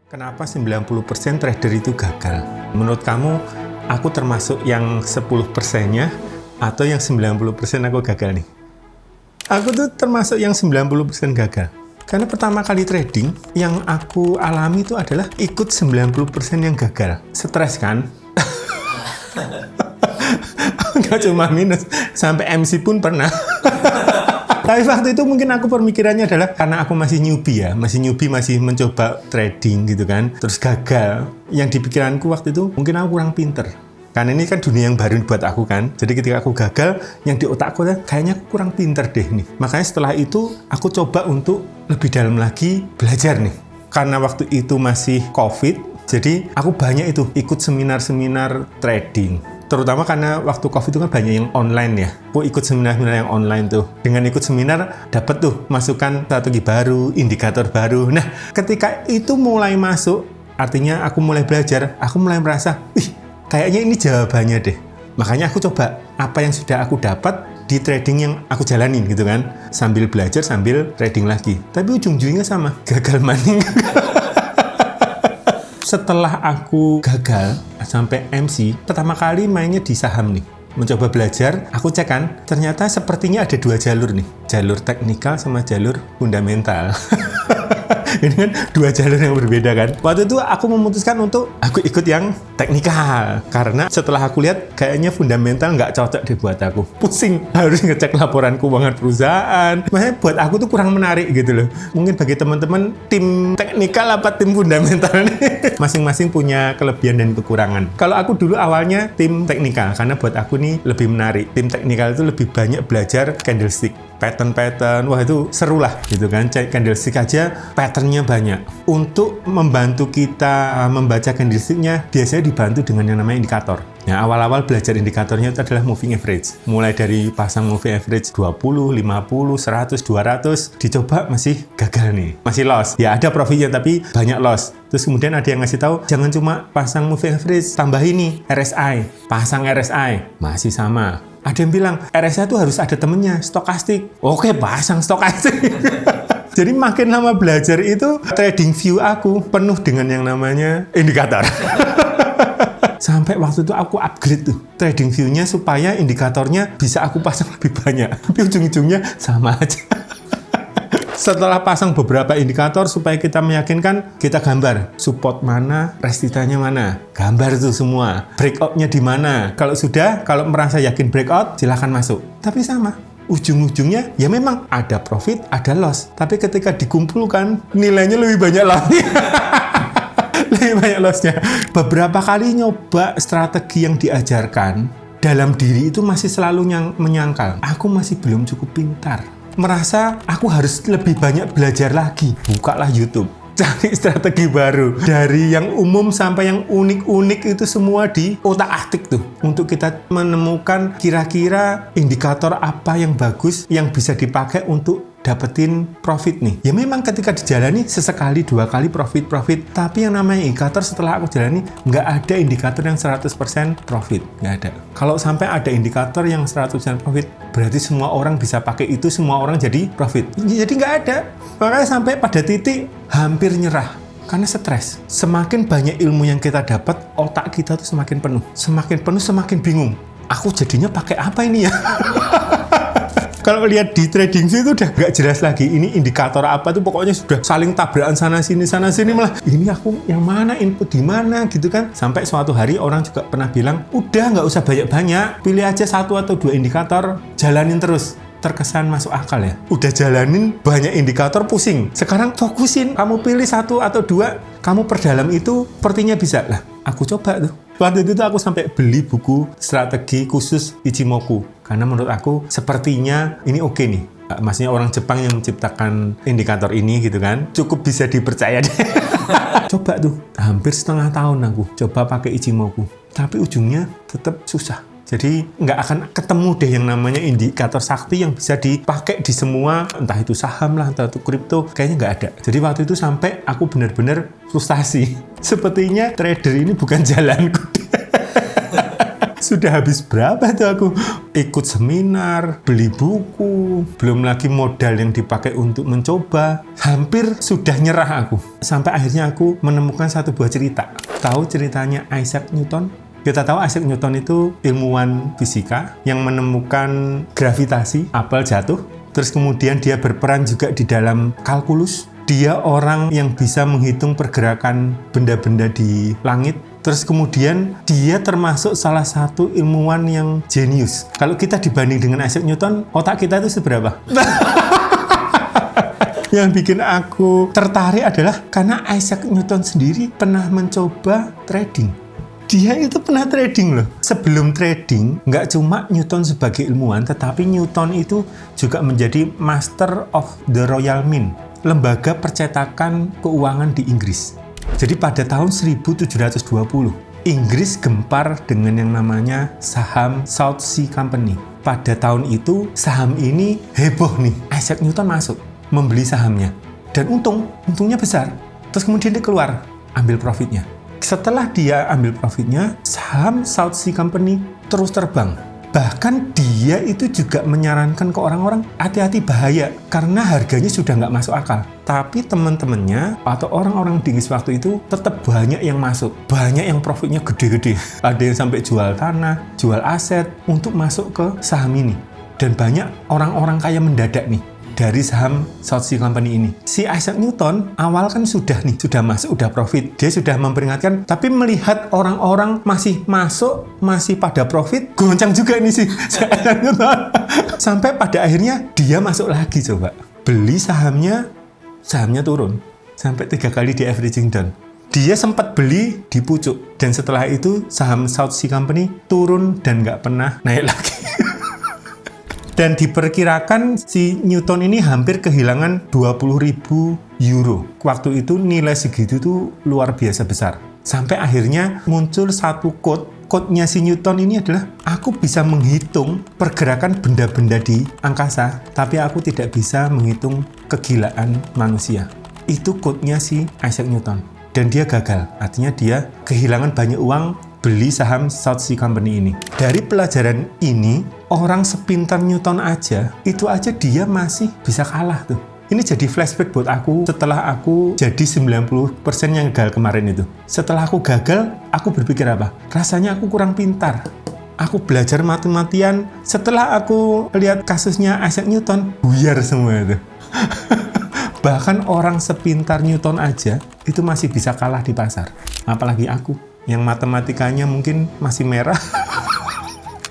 Kenapa 90% trader itu gagal? Menurut kamu, aku termasuk yang 10%-nya atau yang 90% aku gagal nih? Aku tuh termasuk yang 90% gagal. Karena pertama kali trading, yang aku alami itu adalah ikut 90% yang gagal. Stres kan? Nggak cuma minus, sampai MC pun pernah. Tapi waktu itu mungkin aku pemikirannya adalah karena aku masih newbie, masih mencoba trading gitu kan, terus gagal. Yang di pikiranku waktu itu mungkin aku kurang pinter. Karena ini kan dunia yang baru buat aku kan. Jadi ketika aku gagal, yang di otakku kayaknya aku kurang pinter deh nih. Makanya setelah itu aku coba untuk lebih dalam lagi belajar nih. Karena waktu itu masih COVID, jadi aku banyak itu ikut seminar-seminar trading. Terutama karena waktu COVID itu kan banyak yang online ya. Aku ikut seminar-seminar yang online tuh. Dengan ikut seminar, dapat tuh masukan strategi baru, indikator baru. Nah, ketika itu mulai masuk, artinya aku mulai belajar, aku mulai merasa, kayaknya ini jawabannya deh. Makanya aku coba apa yang sudah aku dapat di trading yang aku jalanin gitu kan. Sambil belajar, sambil trading lagi. Tapi ujung-ujungnya sama, gagal maning. Setelah aku gagal sampai MC, pertama kali mainnya di saham nih. Mencoba belajar, aku cek kan, ternyata sepertinya ada dua jalur nih. Jalur teknikal sama jalur fundamental. Ini kan dua jalur yang berbeda kan. Waktu itu aku memutuskan untuk aku ikut yang teknikal. Karena setelah aku lihat, kayaknya fundamental nggak cocok deh buat aku. Pusing, harus ngecek laporan keuangan perusahaan. Makanya buat aku tuh kurang menarik gitu loh. Mungkin bagi teman-teman, tim teknikal apa tim fundamental nih? Masing-masing punya kelebihan dan kekurangan. Kalau aku dulu awalnya tim teknikal, karena buat aku nih lebih menarik. Tim teknikal itu lebih banyak belajar candlestick. Pattern, wah itu seru lah gitu kan. Cek candlestick aja patternnya banyak. Untuk membantu kita membaca candlesticknya, biasanya dibantu dengan yang namanya indikator. Nah, awal-awal belajar indikatornya itu adalah moving average. Mulai dari pasang moving average 20, 50, 100, 200, dicoba masih gagal nih. Masih loss. Ya ada profitnya tapi banyak loss. Terus kemudian ada yang ngasih tahu, jangan cuma pasang moving average, tambah ini RSI. Pasang RSI, masih sama. Ada yang bilang, RSI itu harus ada temennya, stokastik. Oke, pasang stokastik. Jadi makin lama belajar itu, trading view aku penuh dengan yang namanya indikator. Sampai waktu itu aku upgrade tuh trading view-nya supaya indikatornya bisa aku pasang lebih banyak. Tapi ujung-ujungnya sama aja. Setelah pasang beberapa indikator supaya kita meyakinkan, kita gambar support mana, resistance-nya mana. Gambar itu semua. Breakout-nya di mana. Kalau sudah, kalau merasa yakin breakout, silahkan masuk. Tapi sama. Ujung-ujungnya ya memang ada profit, ada loss. Tapi ketika dikumpulkan, nilainya lebih banyak lagi. Lebih banyak loss-nya. Beberapa kali nyoba strategi yang diajarkan, dalam diri itu masih selalu menyangkal. Aku masih belum cukup pintar. Merasa aku harus lebih banyak belajar lagi. Bukalah YouTube. Cari strategi baru. Dari yang umum sampai yang unik-unik itu semua di otak-atik tuh. Untuk kita menemukan kira-kira indikator apa yang bagus yang bisa dipakai untuk dapetin profit nih. Ya memang ketika dijalani sesekali, dua kali profit. Tapi yang namanya indikator setelah aku jalani, nggak ada indikator yang 100% profit. Nggak ada. Kalau sampai ada indikator yang 100% profit, berarti semua orang bisa pakai itu, semua orang jadi profit. Jadi nggak ada. Makanya sampai pada titik hampir nyerah. Karena stres. Semakin banyak ilmu yang kita dapat, otak kita tuh semakin penuh. Semakin penuh, semakin bingung. Aku jadinya pakai apa ini ya? Kalau lihat di trading view itu udah nggak jelas lagi. Ini indikator apa tuh pokoknya sudah saling tabrakan sana sini malah. Ini aku yang mana, input di mana gitu kan. Sampai suatu hari orang juga pernah bilang, udah nggak usah banyak-banyak. Pilih aja satu atau dua indikator, jalanin terus. Terkesan masuk akal ya. Udah jalanin banyak indikator pusing. Sekarang fokusin. Kamu pilih satu atau dua, kamu perdalam itu sepertinya bisa. Lah, aku coba tuh. Waktu itu aku sampai beli buku strategi khusus Ichimoku. Karena menurut aku sepertinya ini oke nih. Maksudnya orang Jepang yang menciptakan indikator ini gitu kan. Cukup bisa dipercaya deh. Coba tuh. Hampir setengah tahun aku coba pakai Ichimoku. Tapi ujungnya tetap susah. Jadi nggak akan ketemu deh yang namanya indikator sakti yang bisa dipakai di semua, entah itu saham lah, entah itu kripto, kayaknya nggak ada. Jadi waktu itu sampai aku benar-benar frustasi. Sepertinya trader ini bukan jalanku. Sudah habis berapa tuh aku? ikut seminar, beli buku, belum lagi modal yang dipakai untuk mencoba. Hampir sudah nyerah aku. Sampai akhirnya aku menemukan satu buah cerita. Tahu ceritanya Isaac Newton? Kita tahu Isaac Newton itu ilmuwan fisika yang menemukan gravitasi, apel jatuh. Terus kemudian dia berperan juga di dalam kalkulus. Dia orang yang bisa menghitung pergerakan benda-benda di langit. Terus kemudian dia termasuk salah satu ilmuwan yang jenius. Kalau kita dibanding dengan Isaac Newton, otak kita itu seberapa? Yang bikin aku tertarik adalah karena Isaac Newton sendiri pernah mencoba trading. Dia itu pernah trading loh. Sebelum trading, nggak cuma Newton sebagai ilmuwan, tetapi Newton itu juga menjadi Master of the Royal Mint, lembaga percetakan keuangan di Inggris. Jadi pada tahun 1720, Inggris gempar dengan yang namanya saham South Sea Company. Pada tahun itu, saham ini heboh nih. Isaac Newton masuk, membeli sahamnya. Dan untungnya besar. Terus kemudian dia keluar, ambil profitnya. Setelah dia ambil profitnya, saham South Sea Company terus terbang. Bahkan dia itu juga menyarankan ke orang-orang, hati-hati bahaya, karena harganya sudah nggak masuk akal. Tapi teman-temannya atau orang-orang di Inggris waktu itu tetap banyak yang masuk. Banyak yang profitnya gede-gede. Ada yang sampai jual tanah, jual aset untuk masuk ke saham ini. Dan banyak orang-orang kaya mendadak nih dari saham South Sea Company ini. Si Isaac Newton awal kan sudah masuk, udah profit. Dia sudah memperingatkan, tapi melihat orang-orang masih masuk, masih pada profit, goncang juga ini si Isaac Newton. Sampai pada akhirnya dia masuk lagi coba. Beli sahamnya turun. Sampai 3 kali di averaging down. Dia sempat beli di pucuk. Dan setelah itu saham South Sea Company turun dan nggak pernah naik lagi. Dan diperkirakan si Newton ini hampir kehilangan 20.000 euro. Waktu itu nilai segitu tuh luar biasa besar. Sampai akhirnya muncul satu quote-nya si Newton ini adalah, aku bisa menghitung pergerakan benda-benda di angkasa, tapi aku tidak bisa menghitung kegilaan manusia. Itu quote-nya si Isaac Newton. Dan dia gagal, artinya dia kehilangan banyak uang beli saham South Sea Company ini. Dari pelajaran ini, orang sepintar Newton aja, itu aja dia masih bisa kalah tuh. Ini jadi flashback buat aku setelah aku jadi 90% yang gagal kemarin itu. Setelah aku gagal, aku berpikir apa? Rasanya aku kurang pintar. Aku belajar mati-matian. Setelah aku lihat kasusnya Isaac Newton, buyar semua itu. Bahkan orang sepintar Newton aja, itu masih bisa kalah di pasar. Apalagi aku, yang matematikanya mungkin masih merah.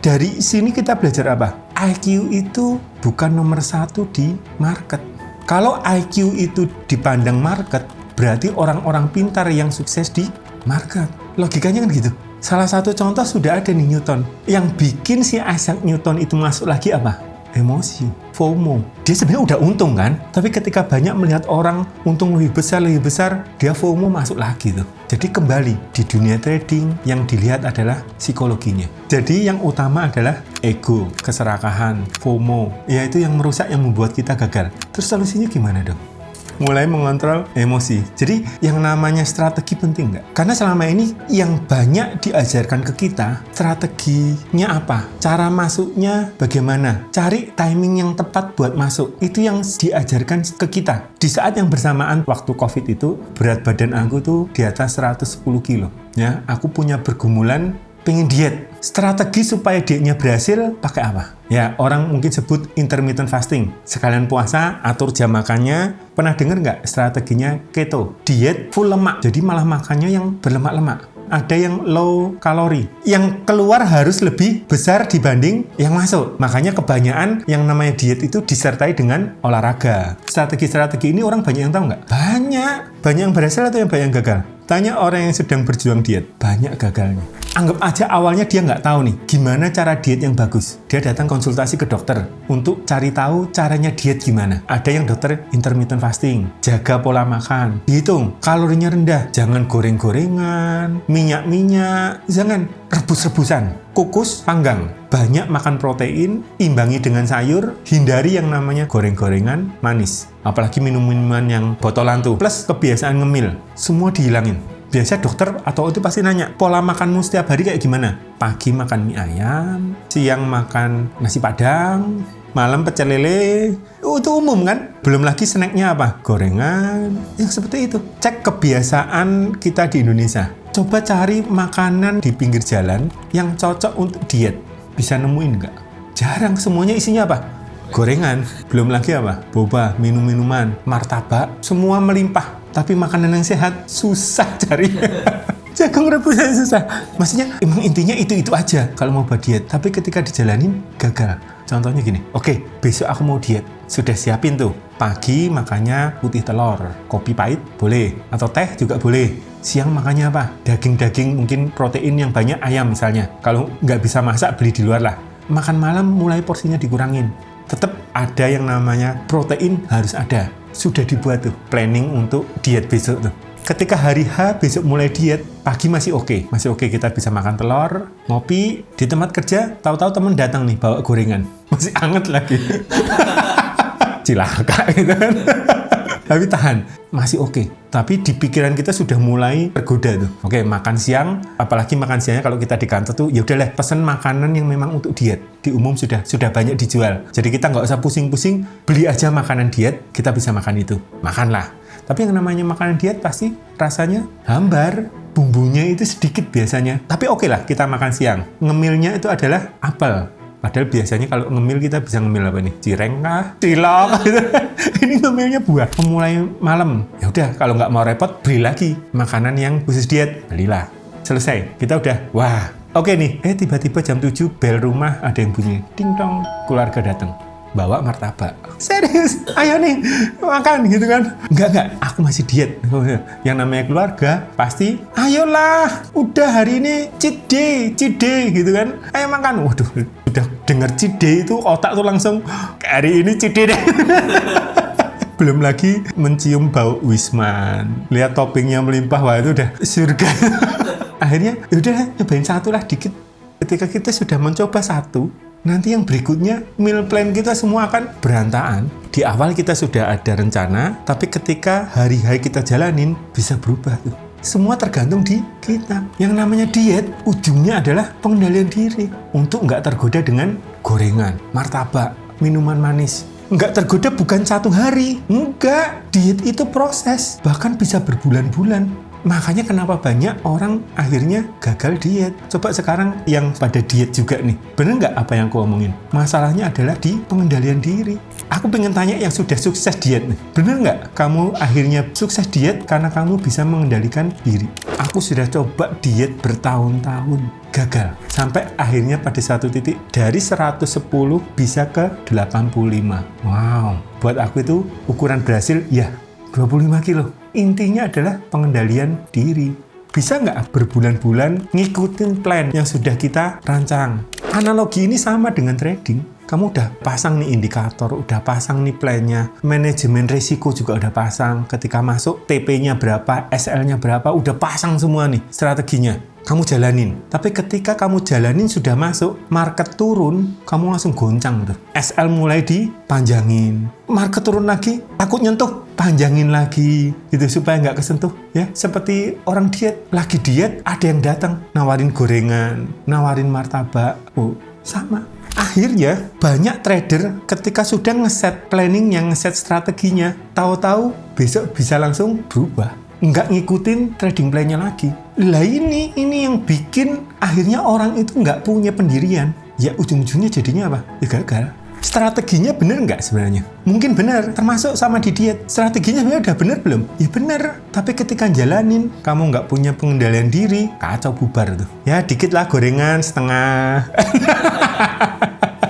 Dari sini kita belajar apa? IQ itu bukan nomor 1 di market. Kalau IQ itu dipandang market, berarti orang-orang pintar yang sukses di market. Logikanya kan gitu. Salah satu contoh sudah ada nih Newton. Yang bikin si Isaac Newton itu masuk lagi apa? Emosi, FOMO. Dia sebenarnya udah untung kan, tapi ketika banyak melihat orang untung lebih besar, dia FOMO masuk lagi tuh. Jadi kembali di dunia trading yang dilihat adalah psikologinya. Jadi yang utama adalah ego, keserakahan, FOMO. Yaitu yang merusak, yang membuat kita gagal. Terus solusinya gimana dong? Mulai mengontrol emosi. Jadi yang namanya strategi penting nggak? Karena selama ini yang banyak diajarkan ke kita, strateginya apa? Cara masuknya bagaimana? Cari timing yang tepat buat masuk. Itu yang diajarkan ke kita. Di saat yang bersamaan waktu COVID itu, berat badan aku tuh di atas 110 kilo. Ya, aku punya pergumulan pengen diet. Strategi supaya dietnya berhasil pakai apa? Ya, orang mungkin sebut intermittent fasting. Sekalian puasa, atur jam makannya. Pernah dengar nggak strateginya keto? Diet full lemak. Jadi malah makannya yang berlemak-lemak. Ada yang low kalori. Yang keluar harus lebih besar dibanding yang masuk. Makanya kebanyakan yang namanya diet itu disertai dengan olahraga. Strategi-strategi ini orang banyak yang tahu nggak? Banyak. Banyak yang berhasil atau yang banyak yang gagal? Tanya orang yang sedang berjuang diet. Banyak gagalnya. Anggap aja awalnya dia nggak tahu nih gimana cara diet yang bagus. Dia datang konsultasi ke dokter untuk cari tahu caranya diet gimana. Ada yang dokter intermittent fasting, jaga pola makan, hitung kalorinya rendah, jangan goreng-gorengan, minyak-minyak, jangan rebus-rebusan, kukus, panggang. Banyak makan protein, imbangi dengan sayur, hindari yang namanya goreng-gorengan, manis. Apalagi minum-minuman yang botolan tuh, plus kebiasaan ngemil, semua dihilangin. Biasa dokter atau itu pasti nanya, pola makanmu setiap hari kayak gimana? Pagi makan mie ayam, siang makan nasi padang, malam pecel lele. Itu umum kan? Belum lagi snacknya apa? Gorengan. Yang seperti itu. Cek kebiasaan kita di Indonesia. Coba cari makanan di pinggir jalan yang cocok untuk diet. Bisa nemuin nggak? Jarang. Semuanya isinya apa? Gorengan. Belum lagi apa? Boba, minum-minuman, martabak. Semua melimpah. Tapi makanan yang sehat susah cari. Jagung rebusnya susah. Maksudnya emang intinya itu-itu aja kalau mau buat diet. Tapi ketika dijalanin gagal. Contohnya gini, oke, besok aku mau diet. Sudah siapin tuh. Pagi makannya putih telur, kopi pahit boleh, atau teh juga boleh. Siang makannya apa? Daging-daging, mungkin protein yang banyak, ayam misalnya. Kalau nggak bisa masak, beli di luar lah. Makan malam mulai porsinya dikurangin. Tetap ada yang namanya protein harus ada. Sudah dibuat tuh planning untuk diet besok tuh. Ketika hari H besok mulai diet, pagi masih oke. Masih oke, kita bisa makan telur, ngopi. Di tempat kerja, tahu-tahu temen datang nih bawa gorengan. Masih anget lagi. Cilaka gitu kan. Tapi tahan, masih oke. Tapi di pikiran kita sudah mulai tergoda tuh. Oke, makan siang, apalagi makan siangnya kalau kita di kantor tuh, ya udahlah, pesen makanan yang memang untuk diet. Di umum sudah banyak dijual. Jadi kita nggak usah pusing-pusing, beli aja makanan diet, kita bisa makan itu. Makanlah. Tapi yang namanya makanan diet pasti rasanya hambar. Bumbunya itu sedikit biasanya. Tapi oke lah, kita makan siang. Ngemilnya itu adalah apel. Padahal biasanya kalau ngemil kita bisa ngemil apa nih? Cireng kah? Cilok gitu. Ini ngemilnya buah. Mulai malam. Ya udah, kalau nggak mau repot, beli lagi makanan yang khusus diet. Belilah. Selesai. Kita udah, wah, oke nih. Tiba-tiba jam 7 bel rumah ada yang bunyi. Ding dong. Keluarga datang. Bawa martabak. Serius, ayo nih makan gitu kan. Enggak, aku masih diet. Yang namanya keluarga pasti ayolah, udah hari ini cheat day gitu kan. Ayo makan. Waduh, udah denger cheat day itu otak tuh langsung hari ini cheat day deh. Belum lagi mencium bau Wisman, lihat toppingnya melimpah, wah itu udah surga. Akhirnya yaudah nyobain satu lah dikit. Ketika kita sudah mencoba satu, nanti yang berikutnya meal plan kita semua akan berantakan. Di awal kita sudah ada rencana, tapi ketika hari-hari kita jalanin bisa berubah tuh. Semua tergantung di kita. Yang namanya diet, ujungnya adalah pengendalian diri. Untuk nggak tergoda dengan gorengan, martabak, minuman manis. Nggak tergoda bukan satu hari. Enggak, diet itu proses. Bahkan bisa berbulan-bulan. Makanya kenapa banyak orang akhirnya gagal diet. Coba sekarang yang pada diet juga nih. Bener nggak apa yang aku omongin? Masalahnya adalah di pengendalian diri. Aku pengen tanya yang sudah sukses diet nih. Bener nggak kamu akhirnya sukses diet karena kamu bisa mengendalikan diri? Aku sudah coba diet bertahun-tahun. Gagal. Sampai akhirnya pada satu titik dari 110 bisa ke 85. Wow. Buat aku itu ukuran berhasil ya 25 kilo. Intinya adalah pengendalian diri. Bisa nggak berbulan-bulan ngikutin plan yang sudah kita rancang? Analogi ini sama dengan trading. Kamu udah pasang nih indikator, udah pasang nih plannya, manajemen risiko juga udah pasang. Ketika masuk, TP-nya berapa, SL-nya berapa, udah pasang semua nih strateginya. Kamu jalanin. Tapi ketika kamu jalanin sudah masuk, market turun, kamu langsung goncang tuh. SL mulai dipanjangin. Market turun lagi, takut nyentuh, panjangin lagi. Gitu supaya nggak kesentuh. Ya, seperti orang diet. Lagi diet, ada yang datang. Nawarin gorengan, nawarin martabak. Oh, sama. Akhirnya, banyak trader ketika sudah ngeset planning, yang ngeset strateginya, tahu-tahu besok bisa langsung berubah. Nggak ngikutin trading plan-nya lagi. Lah ini yang bikin akhirnya orang itu nggak punya pendirian. Ya ujung-ujungnya jadinya apa? Ya gagal. Strateginya bener nggak sebenarnya? Mungkin bener, termasuk sama di diet. Strateginya sebenarnya udah bener belum? Ya bener. Tapi ketika jalanin, kamu nggak punya pengendalian diri, kacau bubar tuh. Ya dikit lah gorengan setengah.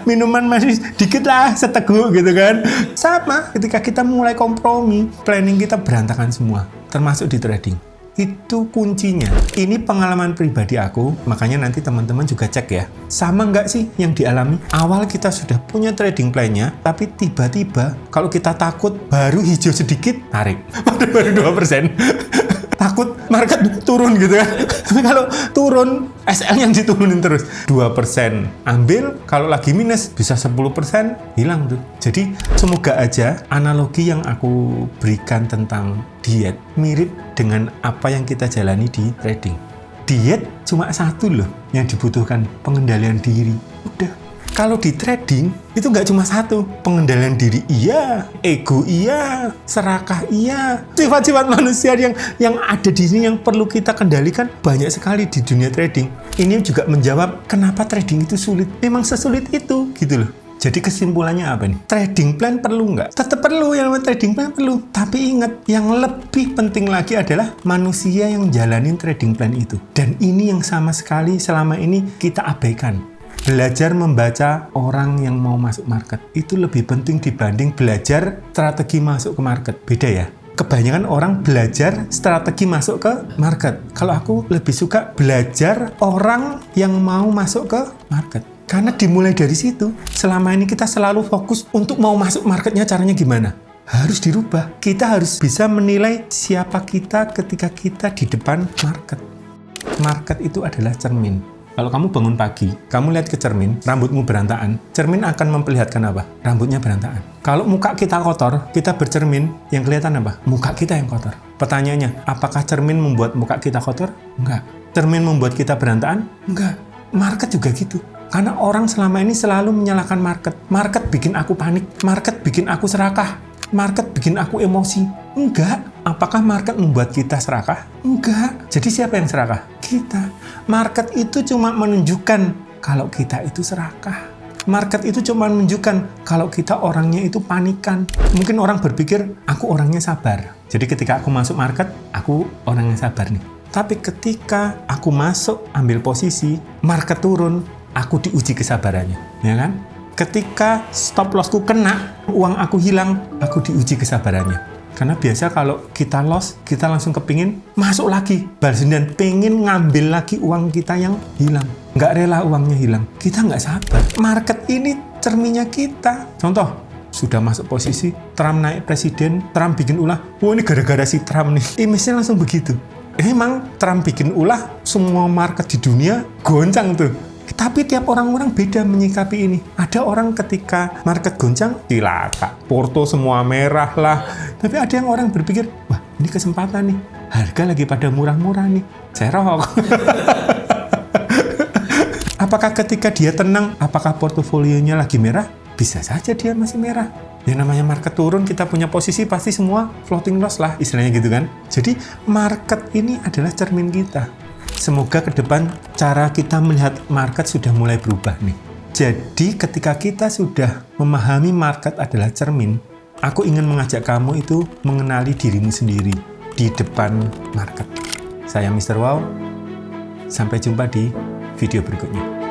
Minuman manis dikit lah seteguk gitu kan. Sama ketika kita mulai kompromi, planning kita berantakan semua, termasuk di trading. Itu kuncinya. Ini pengalaman pribadi aku, makanya nanti teman-teman juga cek ya. Sama nggak sih yang dialami? Awal kita sudah punya trading plan-nya, tapi tiba-tiba kalau kita takut baru hijau sedikit, tarik. Baru 2%. takut market turun gitu kan. Tapi kalau turun, SL yang diturunin terus. 2% ambil, kalau lagi minus bisa 10% hilang tuh. Jadi semoga aja analogi yang aku berikan tentang diet mirip dengan apa yang kita jalani di trading. Diet cuma satu loh yang dibutuhkan, pengendalian diri. Udah. Kalau di trading, itu nggak cuma satu. Pengendalian diri iya, ego iya, serakah iya. Sifat-sifat manusia yang ada di sini yang perlu kita kendalikan banyak sekali di dunia trading. Ini juga menjawab kenapa trading itu sulit. Memang sesulit itu, gitu loh. Jadi kesimpulannya apa nih? Trading plan perlu nggak? Tetap perlu, yang namanya trading plan perlu. Tapi ingat, yang lebih penting lagi adalah manusia yang jalanin trading plan itu. Dan ini yang sama sekali selama ini kita abaikan. Belajar membaca orang yang mau masuk market itu lebih penting dibanding belajar strategi masuk ke market. Beda ya? Kebanyakan orang belajar strategi masuk ke market. Kalau aku lebih suka belajar orang yang mau masuk ke market. Karena dimulai dari situ, selama ini kita selalu fokus untuk mau masuk marketnya caranya gimana. Harus dirubah. Kita harus bisa menilai siapa kita ketika kita di depan market. Market itu adalah cermin. Kalau kamu bangun pagi, kamu lihat ke cermin, rambutmu berantakan, cermin akan memperlihatkan apa? Rambutnya berantakan. Kalau muka kita kotor, kita bercermin, yang kelihatan apa? Muka kita yang kotor. Pertanyaannya, apakah cermin membuat muka kita kotor? Enggak. Cermin membuat kita berantakan? Enggak. Market juga gitu. Karena orang selama ini selalu menyalahkan market. Market bikin aku panik. Market bikin aku serakah. Market bikin aku emosi. Enggak. Apakah market membuat kita serakah? Enggak. Jadi siapa yang serakah? Kita. Market itu cuma menunjukkan kalau kita itu serakah. Market itu cuma menunjukkan kalau kita orangnya itu panikan. Mungkin orang berpikir, aku orangnya sabar. Jadi ketika aku masuk market, aku orangnya sabar nih. Tapi ketika aku masuk, ambil posisi, market turun, aku diuji kesabarannya. Ya kan? Ketika stop lossku kena, uang aku hilang, aku diuji kesabarannya. Karena biasa kalau kita loss, kita langsung kepingin masuk lagi, balas dendam, pengen ngambil lagi uang kita yang hilang. Nggak rela uangnya hilang. Kita nggak sabar. Market ini cerminnya kita. Contoh, sudah masuk posisi, Trump naik presiden, Trump bikin ulah. Wah, ini gara-gara si Trump nih. Image-nya langsung begitu. Emang Trump bikin ulah, semua market di dunia goncang tuh. Tapi tiap orang-orang beda menyikapi ini. Ada orang ketika market goncang, cilaka. Porto semua merah lah. Tapi ada yang orang berpikir, wah ini kesempatan nih. Harga lagi pada murah-murah nih. Serok. Apakah ketika dia tenang, apakah portofolionya lagi merah? Bisa saja dia masih merah. Yang namanya market turun, kita punya posisi pasti semua floating loss lah. Istilahnya gitu kan. Jadi market ini adalah cermin kita. Semoga ke depan cara kita melihat market sudah mulai berubah nih. Jadi ketika kita sudah memahami market adalah cermin, aku ingin mengajak kamu itu mengenali dirimu sendiri di depan market. Saya Mr. Wow, sampai jumpa di video berikutnya.